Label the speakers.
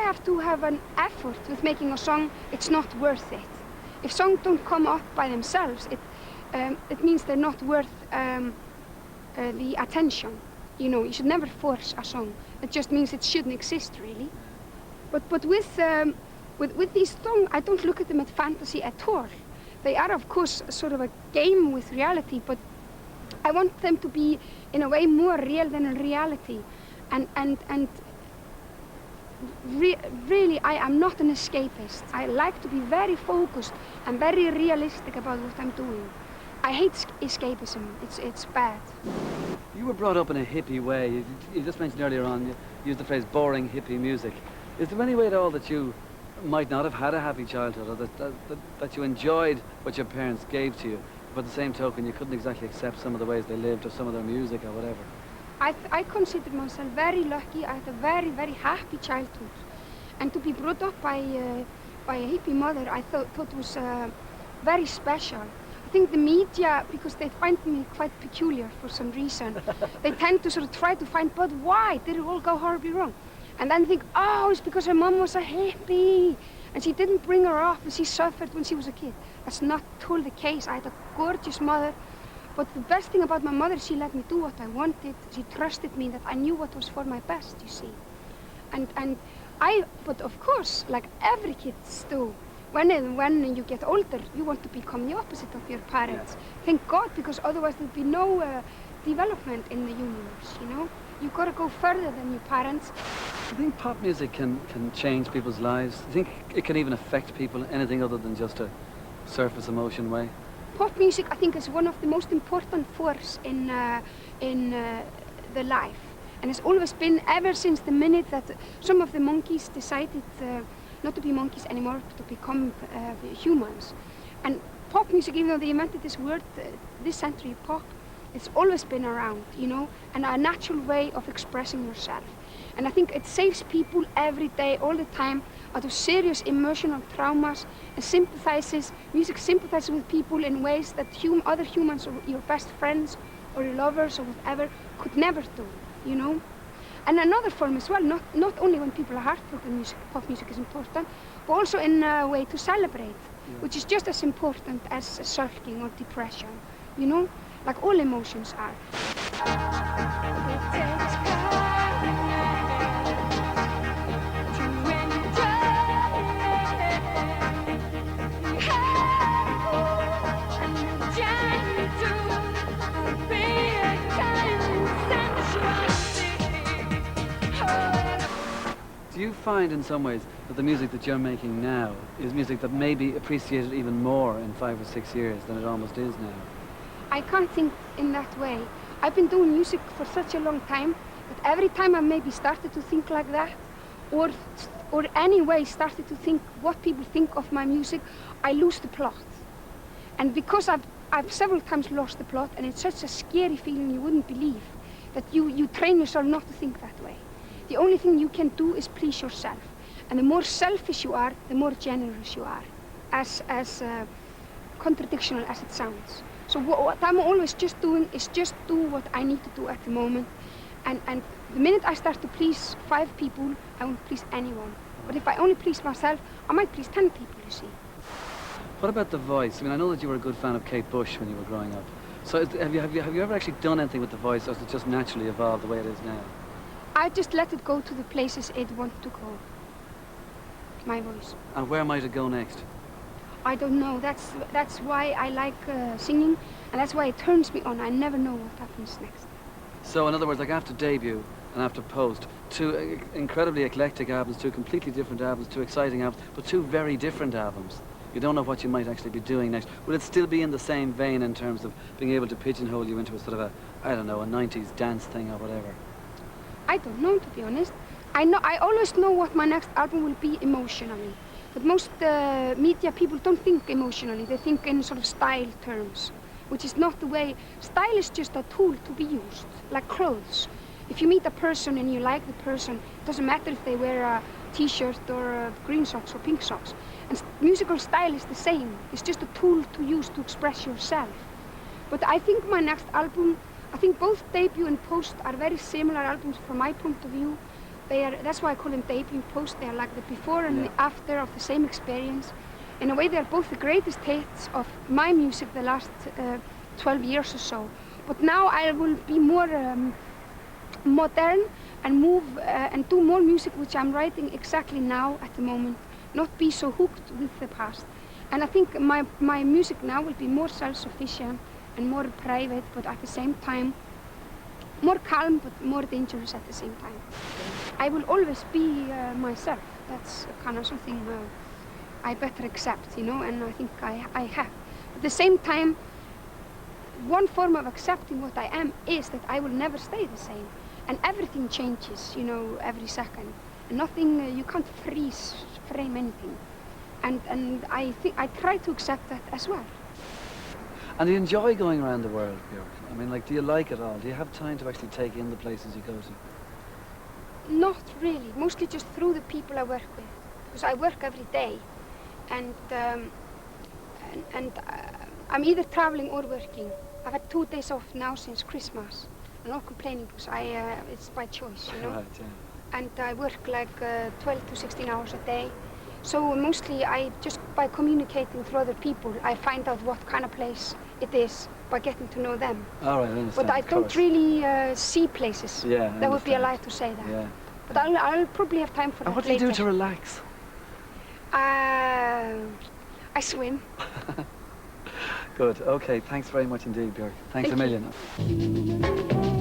Speaker 1: have to have an effort with making a song, it's not worth it. If songs don't come up by themselves, it means they're not worth the attention. You know, you should never force a song. It just means it shouldn't exist, really. But with these songs, I don't look at them as fantasy at all. They are, of course, sort of a game with reality, but I want them to be, in a way, more real than a reality. And really, I am not an escapist. I like to be very focused and very realistic about what I'm doing. I hate escapism. It's bad.
Speaker 2: You were brought up in a hippie way. You just mentioned earlier on, you used the phrase boring hippie music. Is there any way at all that you might not have had a happy childhood, or that you enjoyed what your parents gave to you, but at the same token you couldn't exactly accept some of the ways they lived or some of their music or whatever?
Speaker 1: I consider myself very lucky. I had a very, very happy childhood. And to be brought up by a hippie mother, I thought was very special. I think the media, because they find me quite peculiar for some reason, they tend to sort of try to find, but why did it all go horribly wrong? And then think, oh, it's because her mom was a hippie, and she didn't bring her up, and she suffered when she was a kid. That's not at all the case. I had a gorgeous mother, but the best thing about my mother, she let me do what I wanted. She trusted me that I knew what was for my best, you see. But of course, like every kid do, when you get older, you want to become the opposite of your parents. Yeah. Thank God, because otherwise there'd be no development in the universe, you know? You've got to go further than your parents.
Speaker 2: Do you think pop music can change people's lives? Do you think it can even affect people in anything other than just a surface emotion way?
Speaker 1: Pop music, I think, is one of the most important forces in the life. And it's always been, ever since the minute that some of the monkeys decided not to be monkeys anymore, but to become humans. And pop music, even though they invented this word, this century, pop, it's always been around, you know, and a natural way of expressing yourself. And I think it saves people every day, all the time, out of serious emotional traumas, and music sympathizes with people in ways that other humans, or your best friends, or your lovers, or whatever, could never do, you know. And another form as well, not only when people are heartbroken, pop music is important, but also in a way to celebrate, which is just as important as sulking or depression, you know, like all emotions are.
Speaker 2: Do you find in some ways that the music that you're making now is music that may be appreciated even more in 5 or 6 years than it almost is now?
Speaker 1: I can't think in that way. I've been doing music for such a long time that every time I maybe started to think like that, or anyway started to think what people think of my music, I lose the plot. And because I've several times lost the plot, and it's such a scary feeling you wouldn't believe, that you train yourself not to think that way. The only thing you can do is please yourself. And the more selfish you are, the more generous you are, as contradictional as it sounds. So what I'm always just doing is just do what I need to do at the moment. And the minute I start to please 5 people, I won't please anyone. But if I only please myself, I might please 10 people, you see.
Speaker 2: What about the voice? I mean, I know that you were a good fan of Kate Bush when you were growing up. So have you ever actually done anything with the voice, or has it just naturally evolved the way it is now?
Speaker 1: I just let it go to the places it wants to go. My voice.
Speaker 2: And where might it go next?
Speaker 1: I don't know. That's why I like singing, and that's why it turns me on. I never know what happens next.
Speaker 2: So in other words, like after Debut and after Post, 2 incredibly eclectic albums, 2 completely different albums, 2 exciting albums, but 2 very different albums. You don't know what you might actually be doing next. Will it still be in the same vein in terms of being able to pigeonhole you into a sort of I don't know, a 90s dance thing or whatever?
Speaker 1: I don't know, to be honest. I always know what my next album will be emotionally. But most media people don't think emotionally. They think in sort of style terms, which is not the way. Style is just a tool to be used, like clothes. If you meet a person and you like the person, it doesn't matter if they wear a t-shirt or green socks or pink socks. And musical style is the same. It's just a tool to use to express yourself. But I think my next album, I think both Debut and Post are very similar albums from my point of view. That's why I call them debut post. They are like the before and the after of the same experience. In a way, they are both the greatest hits of my music the last 12 years or so. But now I will be more modern and move and do more music which I'm writing exactly now at the moment, not be so hooked with the past. And I think my music now will be more self-sufficient and more private, but at the same time more calm but more dangerous at the same time. I will always be myself. That's kind of something I better accept, you know, and I think I have. At the same time, one form of accepting what I am is that I will never stay the same. And everything changes, you know, every second. And nothing, you can't frame anything. And I think I try to accept that as well.
Speaker 2: And do you enjoy going around the world, Björk? I mean, like, do you like it all? Do you have time to actually take in the places you go to?
Speaker 1: Not really, mostly just through the people I work with. Because I work every day. And I'm either traveling or working. I've had 2 days off now since Christmas. I'm not complaining because it's my choice, you know.
Speaker 2: Right, yeah.
Speaker 1: And I work like 12 to 16 hours a day. So mostly just by communicating through other people, I find out what kind of place it is by getting to know them.
Speaker 2: All right, I understand.
Speaker 1: But I don't really see places.
Speaker 2: Yeah,
Speaker 1: That would be a lie to say that.
Speaker 2: Yeah.
Speaker 1: But I'll probably have time for that
Speaker 2: And what do
Speaker 1: later.
Speaker 2: you do to relax?
Speaker 1: I swim.
Speaker 2: Good, okay, thanks very much indeed, Björk. Thanks a million.